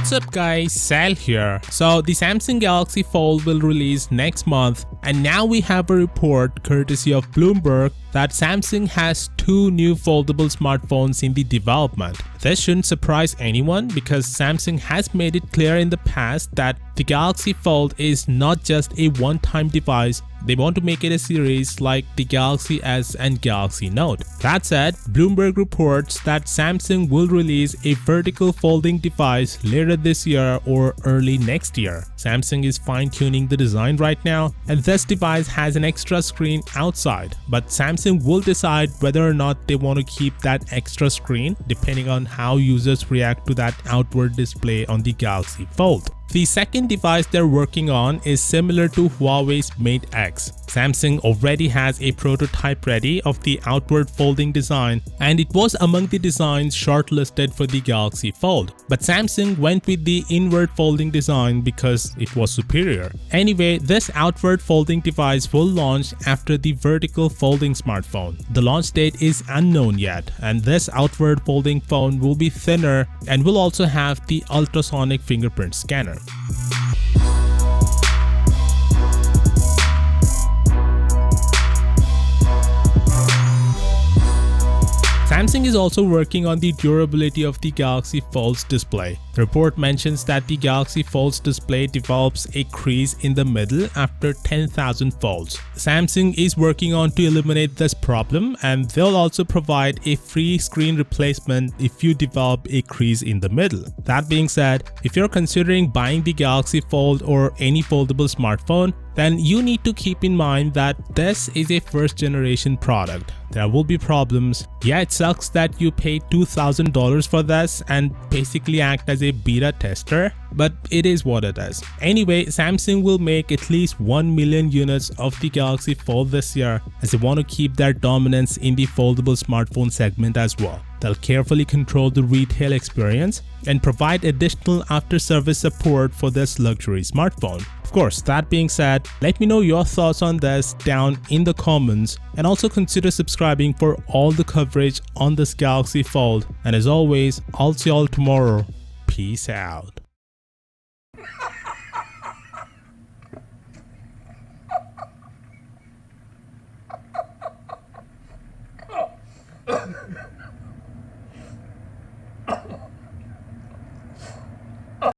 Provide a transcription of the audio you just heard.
What's up guys, Sal here. So the Samsung Galaxy Fold will release next month, and now we have a report courtesy of Bloomberg that Samsung has two new foldable smartphones in the development. This shouldn't surprise anyone because Samsung has made it clear in the past that the Galaxy Fold is not just a one-time device. They want to make it a series like the Galaxy S and Galaxy Note. That said, Bloomberg reports that Samsung will release a vertical folding device later this year or early next year. Samsung is fine-tuning the design right now, and this device has an extra screen outside, but Samsung will decide whether or not they want to keep that extra screen depending on how users react to that outward display on the Galaxy Fold. The second device they're working on is similar to Huawei's Mate X. Samsung already has a prototype ready of the outward folding design, and it was among the designs shortlisted for the Galaxy Fold. But Samsung went with the inward folding design because it was superior. Anyway, this outward folding device will launch after the vertical folding smartphone. The launch date is unknown yet, and this outward folding phone will be thinner and will also have the ultrasonic fingerprint scanner. Samsung is also working on the durability of the Galaxy Fold's display. The report mentions that the Galaxy Fold's display develops a crease in the middle after 10,000 folds. Samsung is working on to eliminate this problem, and they'll also provide a free screen replacement if you develop a crease in the middle. That being said, if you're considering buying the Galaxy Fold or any foldable smartphone, then you need to keep in mind that this is a first generation product. There will be problems. Yeah, it sucks that you paid $2,000 for this and basically act as a beta tester, but it is what it is. Anyway, Samsung will make at least 1 million units of the Galaxy Fold this year, as they want to keep their dominance in the foldable smartphone segment as well. They'll carefully control the retail experience and provide additional after-service support for this luxury smartphone. Of course, that being said, let me know your thoughts on this down in the comments, and also consider subscribing for all the coverage on this Galaxy Fold. And as always, I'll see y'all tomorrow. Peace out.